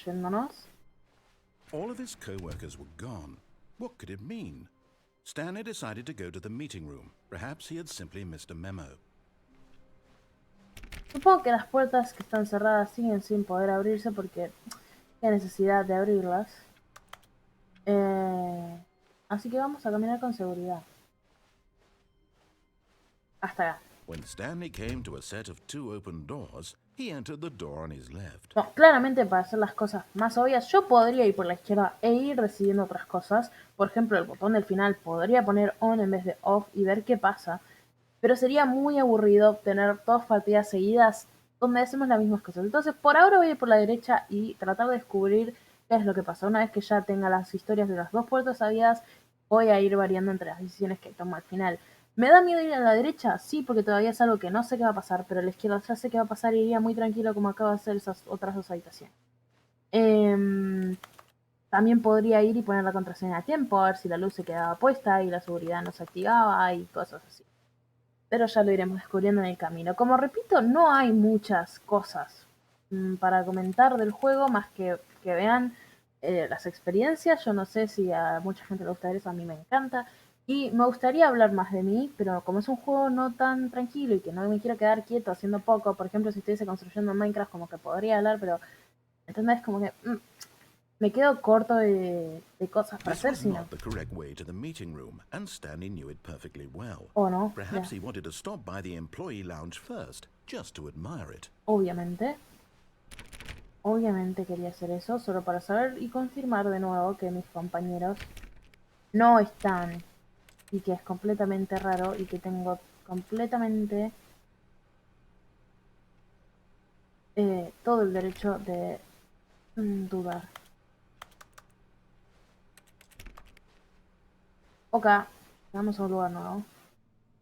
Apoyándonos. All of his co-workers were gone. What could it mean? Stanley decided to go to the meeting room. Perhaps he had simply missed a memo. Supongo que las puertas que están cerradas siguen sin poder abrirse porque hay necesidad de abrirlas. Así que vamos a caminar con seguridad. Hasta acá. When Stanley came to a set of 2 open doors, he entered the door on his left. No, claramente para hacer las cosas más obvias, yo podría ir por la izquierda e ir recibiendo otras cosas. Por ejemplo, el botón del final podría poner on en vez de off y ver qué pasa. Pero sería muy aburrido tener 2 partidas seguidas donde hacemos las mismas cosas. Entonces, por ahora voy a ir por la derecha y tratar de descubrir qué es lo que pasa. Una vez que ya tenga las historias de las 2 puertas abiertas, voy a ir variando entre las decisiones que tomo al final. ¿Me da miedo ir a la derecha? Sí, porque todavía es algo que no sé qué va a pasar, pero a la izquierda ya sé qué va a pasar y iría muy tranquilo como acabo de hacer esas otras 2 habitaciones. También podría ir y poner la contraseña a tiempo, a ver si la luz se quedaba puesta y la seguridad no se activaba y cosas así. Pero ya lo iremos descubriendo en el camino. Como repito, no hay muchas cosas para comentar del juego, más que vean las experiencias. Yo no sé si a mucha gente le gusta ver eso, a mí me encanta. Y me gustaría hablar más de mí, pero como es un juego no tan tranquilo y que no me quiero quedar quieto haciendo poco, por ejemplo, si estuviese construyendo en Minecraft, como que podría hablar, pero ¿entendés? Como que me quedo corto de cosas para This hacer, was sino... not the correct way to the meeting room, and Stanley knew it perfectly well. O no, Perhaps ya. he wanted to stop by the employee lounge first, just to admire it. Obviamente. Obviamente quería hacer eso, solo para saber y confirmar de nuevo que mis compañeros no están y que es completamente raro y que tengo completamente todo el derecho de dudar. Ok, vamos a un lugar nuevo.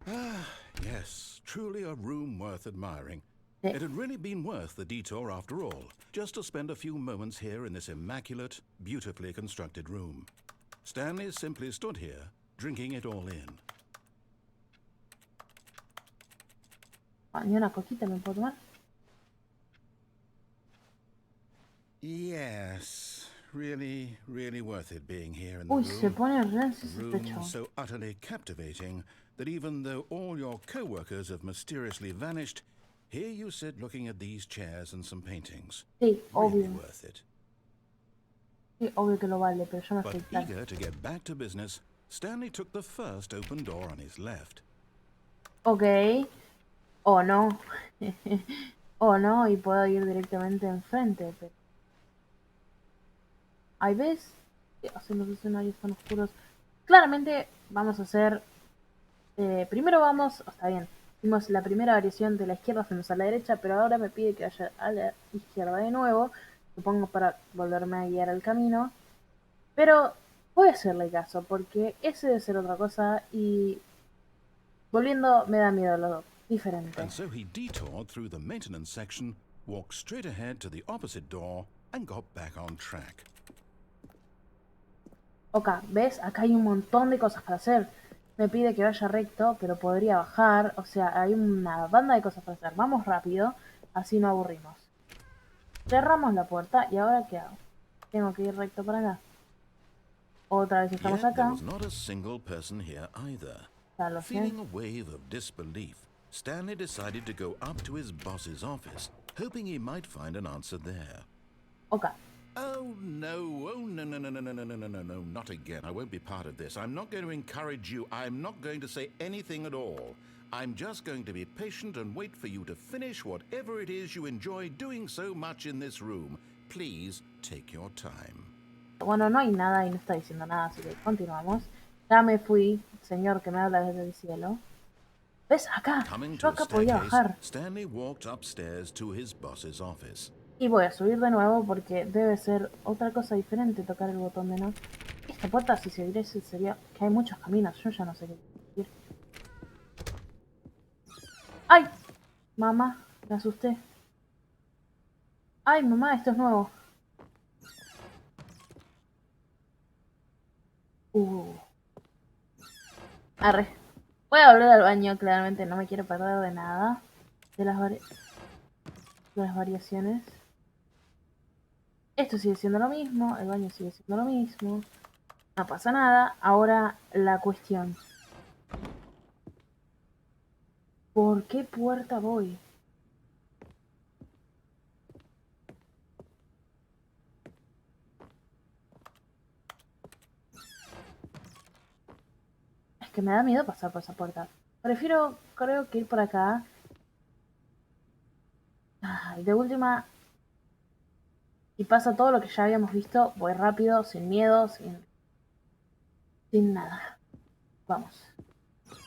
Ah, yes, truly a room worth admiring. Sí. It had really been worth the detour after all, just to spend a few moments here in this immaculate, beautifully constructed room. Stanley simply stood here, drinking it all in. Ni una coquita me puedo tomar. Yes, really, really worth it being here in the Uy, se room. pone re A room sospechoso. so utterly captivating that even though all your co-workers have mysteriously vanished, here you sit looking at these chairs and some paintings. Sí, Really obvio. worth it. Sí, obvio que lo vale, pero yo no But estoy tan... eager to get back to business, Stanley took the first open door on his left. Ok. O no. O no, y puedo ir directamente enfrente, pero... Hay veces que hacen los escenarios tan oscuros. Claramente vamos a hacer... primero vamos... Está bien. Hicimos la primera variación de la izquierda, fuimos a la derecha, pero ahora me pide que vaya a la izquierda de nuevo. Supongo para volverme a guiar al camino. Pero voy a hacerle caso, porque ese debe ser otra cosa y... Volviendo, me da miedo lo diferente. And so he detoured through the maintenance section, walked straight ahead to the opposite door, and got back on track. Ok, ¿ves? Acá hay un montón de cosas para hacer. Me pide que vaya recto, pero podría bajar. O sea, hay una banda de cosas para hacer. Vamos rápido, así no aburrimos. Cerramos la puerta y ahora ¿qué hago? Tengo que ir recto para acá. Otra vez estamos Yet there acá. was not a single person here either. Ya lo sé. Feeling a wave of disbelief, Stanley decided to go up to his boss's office, hoping he might find an answer there. Ok. Oh no, no, not again. I won't be part of this. I'm not going to encourage you. I'm not going to say anything at all. I'm just going to be patient and wait for you to finish whatever it is you enjoy doing so much in this room. Please take your time. Bueno, no hay nada y no está diciendo nada, así que continuamos. Ya me fui, señor que me habla desde el cielo. ¿Ves? Acá. Coming Yo to a acá podía staircase, bajar. Stanley walked upstairs to his boss's office. Y voy a subir de nuevo porque debe ser otra cosa diferente tocar el botón de no. Esta puerta, si se abriese, sería que hay muchos caminos. Yo ya no sé qué decir. ¡Ay! Mamá, me asusté. ¡Ay, mamá, esto es nuevo! Arre. Voy a volver al baño, claramente no me quiero perder de nada. De las variaciones. Esto sigue siendo lo mismo, el baño sigue siendo lo mismo. No pasa nada. Ahora la cuestión. ¿Por qué puerta voy? Es que me da miedo pasar por esa puerta. Prefiero, creo que ir por acá. Ay, de última, si pasa todo lo que ya habíamos visto, voy rápido, sin miedo, sin nada. Vamos.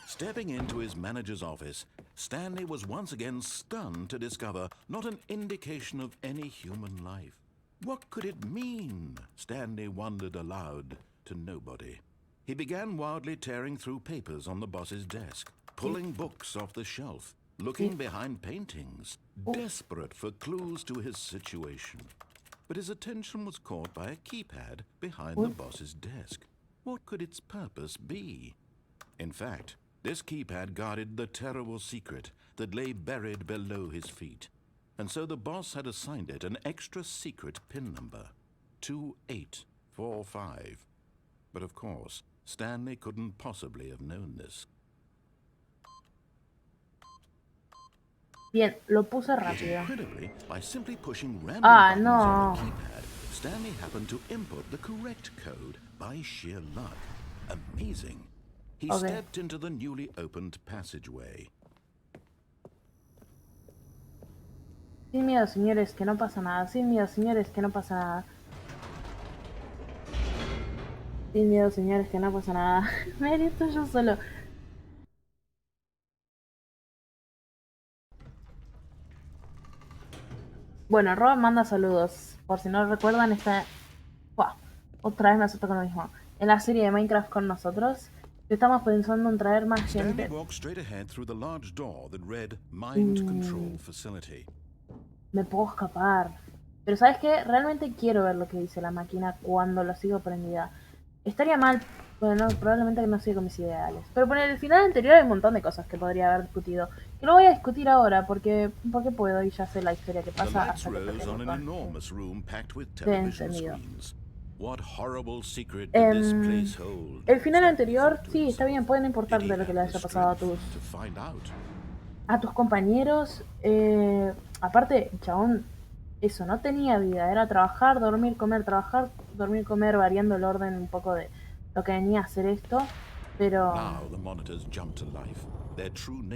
Stepping into his manager's office, Stanley was once again stunned to discover not an indication of any human life. What could it mean? Stanley wondered aloud to nobody. He began wildly tearing through papers on the boss's desk, pulling books off the shelf, looking behind paintings, desperate for clues to his situation. But his attention was caught by a keypad behind the boss's desk. What could its purpose be? In fact, this keypad guarded the terrible secret that lay buried below his feet. And so the boss had assigned it an extra secret PIN number, 2845. But of course, Stanley couldn't possibly have known this. Bien, lo puse rápido. Incredibly, by simply pushing random buttons no. on the keypad, Stanley happened to input the correct code by sheer luck. Amazing. He stepped into the newly opened passageway. Sin miedo, señores, que no pasa nada. Sin miedo, señores, que no pasa nada. Sin miedo, señores, que no pasa nada. Me grito yo solo. Bueno, Rob manda saludos. Por si no recuerdan, está... Wow, otra vez me acepto con lo mismo. En la serie de Minecraft con nosotros, estamos pensando en traer más gente. Me puedo escapar. Pero ¿sabes qué? Realmente quiero ver lo que dice la máquina cuando lo sigo prendida. Estaría mal, bueno, probablemente no siga con mis ideales. Pero por el final anterior hay un montón de cosas que podría haber discutido. Que no voy a discutir ahora porque puedo y ya sé la historia que pasa hasta que de encendido. El final anterior, sí, está bien, puede no importar de lo que le haya pasado a tus compañeros. Aparte, el chabón, eso, no tenía vida, era trabajar, dormir, comer, trabajar, dormir, comer, variando el orden un poco de lo que venía a hacer esto, pero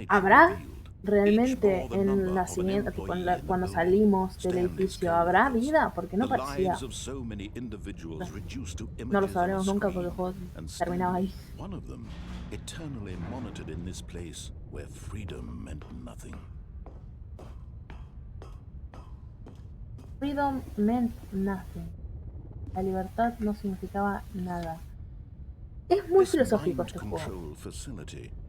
¿habrá realmente en la siguiente, cuando salimos del edificio, habrá vida? Porque no parecía. No lo sabremos nunca porque el juego terminaba ahí. Freedom meant nothing. La libertad no significaba nada. Es muy filosófico este juego.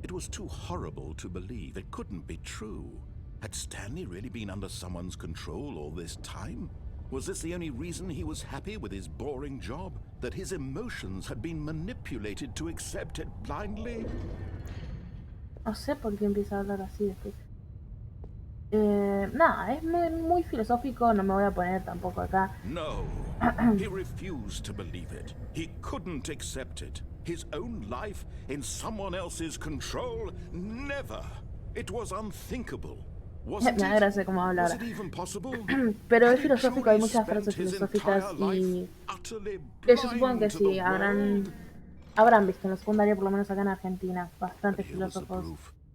It was too horrible to believe. It couldn't be true. Had Stanley really been under someone's control all this time? Was this the only reason he was happy with his boring job? That his emotions had been manipulated to accept it blindly? No sé por qué empieza a hablar así después. Nada, es muy filosófico, no me voy a poner tampoco acá. No, he refused to believe it. He couldn't accept it. His own life in someone else's control? Never. It was unthinkable. Me da gracia cómo habla ahora. Pero es filosófico, hay muchas frases filosóficas y que yo supongo que sí, habrán visto en la secundaria, por lo menos acá en Argentina, bastantes filósofos.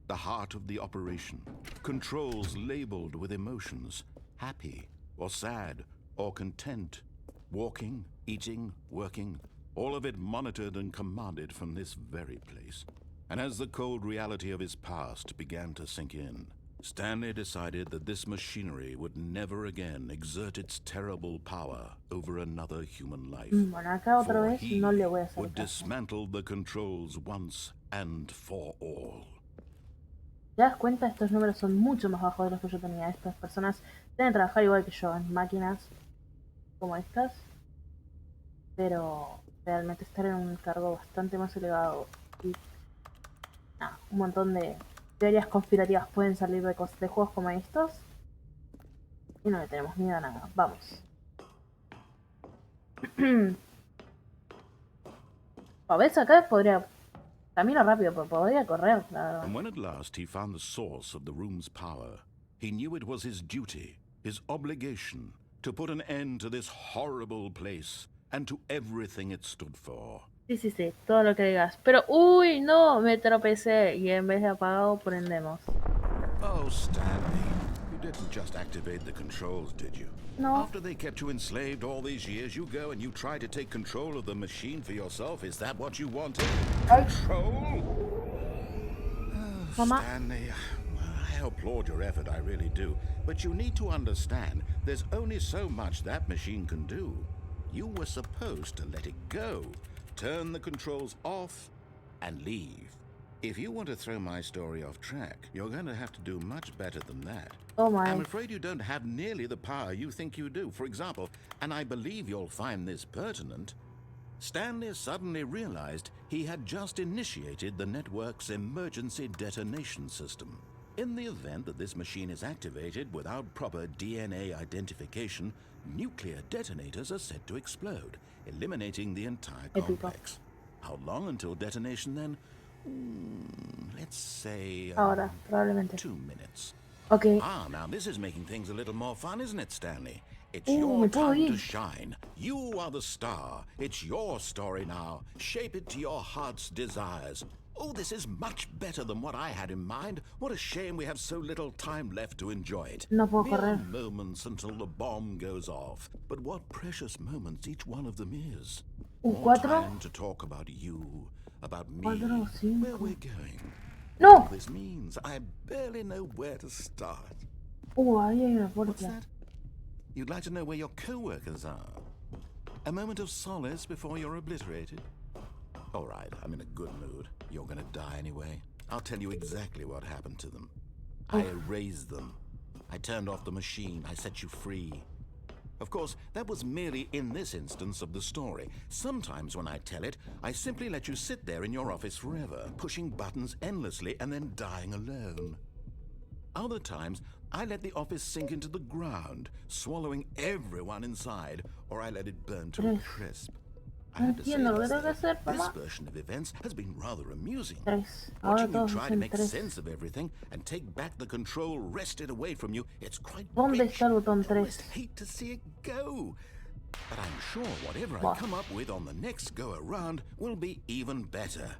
The heart of the operation. Controls labeled with emotions. Happy or sad or content. Walking, eating, working. All of it monitored and commanded from this very place. And as the cold reality of his past began to sink in, Stanley decided that this machinery would never again exert its terrible power over another human life. Bueno, acá otra vez no le voy a hacer would dismantle the controls once and for all. ¿Te das cuenta? Estos números son mucho más bajos de los que yo tenía. Estas personas deben trabajar igual que yo en máquinas como estas, pero realmente estar en un cargo bastante más elevado y un montón de teorías conspirativas pueden salir de juegos como estos y no le tenemos miedo a nada. Vamos. A veces acá podría... Camino rápido, pero podría correr, la verdad. And when at last he found the source of the room's power, he knew it was his duty, his obligation, to put an end to this horrible place and to everything it stood for. Sí, todo lo que digas. Pero, uy, no, me tropecé y en vez de apagado prendemos. Oh, Stanley, you didn't just activate the controls, did you? No. After they kept you enslaved all these years, you go and you try to take control of the machine for yourself. Is that what you wanted? Control? Mama. Stanley, I applaud your effort, I really do. But you need to understand, there's only so much that machine can do. You were supposed to let it go, turn the controls off, and leave. If you want to throw my story off track, you're going to have to do much better than that. Oh my. I'm afraid you don't have nearly the power you think you do. For example, and I believe you'll find this pertinent, Stanley suddenly realized he had just initiated the network's emergency detonation system. In the event that this machine is activated without proper DNA identification, nuclear detonators are said to explode, eliminating the entire complex. How long until detonation then? Let's say... Ahora, probablemente. 2 minutes. Okay. Ah, now this is making things a little more fun, isn't it, Stanley? It's your time to shine. You are the star. It's your story now. Shape it to your heart's desires. Oh, this is much better than what I had in mind. What a shame we have so little time left to enjoy it. No puedo Mere correr. moments until the bomb goes off. But what precious moments each one of them is. More 4. time to talk about you, about me, 4, 5. where we're going. No! All this means I barely know where to start. Ahí hay una What's puerta. that? You'd like to know where your co-workers are? A moment of solace before you're obliterated? All right, I'm in a good mood. You're gonna die anyway. I'll tell you exactly what happened to them. I erased them. I turned off the machine. I set you free. Of course, that was merely in this instance of the story. Sometimes when I tell it, I simply let you sit there in your office forever, pushing buttons endlessly and then dying alone. Other times, I let the office sink into the ground, swallowing everyone inside, or I let it burn to a crisp. I had to say this version of events has been rather amusing. 3. Watching you Ahora try todos to dicen make 3. sense of everything and take back the control wrested away from you, it's quite ¿Dónde rich. está el botón I 3? almost hate to see it go. But I'm sure whatever I come up with on the next go-around will be even better.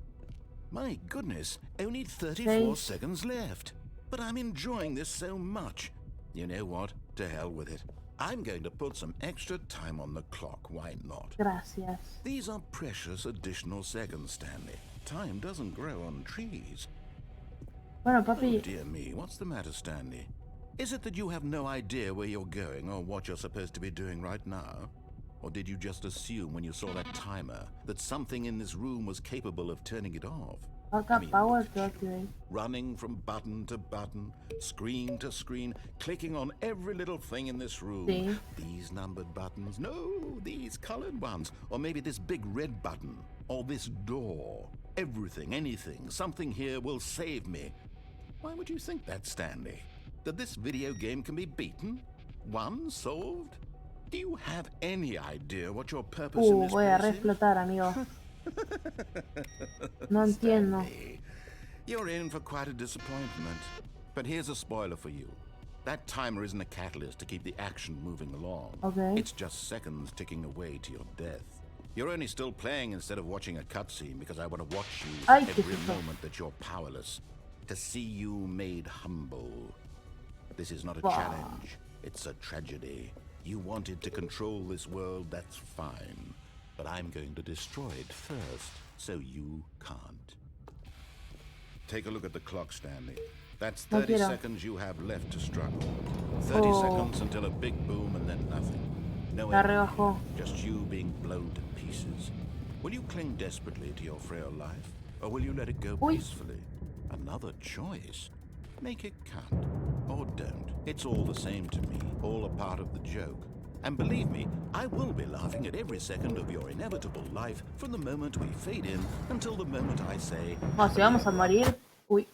My goodness, only 34 seconds left. But I'm enjoying this so much. You know what? To hell with it. I'm going to put some extra time on the clock, why not? Gracias. These are precious additional seconds, Stanley. Time doesn't grow on trees. Bueno, Oh, papi, dear me, what's the matter, Stanley? Is it that you have no idea where you're going or what you're supposed to be doing right now? Or did you just assume when you saw that timer that something in this room was capable of turning it off? acá I mean, power look to at you, activate. running from button to button, screen to screen, clicking on every little thing in this room. Sí. These numbered buttons, no, these colored ones, or maybe this big red button, or this door. Everything, anything, something here will save me. Why would you think that, Stanley? That this video game can be beaten? Won? Solved? Do you have any idea what your purpose in this Voy a place is? reexplotar, amigo. No entiendo. Stanley, you're in for quite a disappointment. But here's a spoiler for you. That timer isn't a catalyst to keep the action moving along. Okay. It's just seconds ticking away to your death. You're only still playing instead of watching a cutscene because I want to watch you Ay, every qué susto. moment that you're powerless. To see you made humble. This is not a Wow. challenge. It's a tragedy. You wanted to control this world, that's fine. But I'm going to destroy it first, so you can't. Take a look at the clock, Stanley. That's No 30 quiero. seconds you have left to struggle. 30 Oh. seconds until a big boom and then nothing. No La end. rebajó. Just you being blown to pieces. Will you cling desperately to your frail life, or will you let it go Uy. peacefully? Another choice. Make it count, or don't. It's all the same to me, all a part of the joke. And believe me, I will be laughing at every second of your inevitable life from the moment we fade in until the moment I say, No, si vamos a morir. Uy.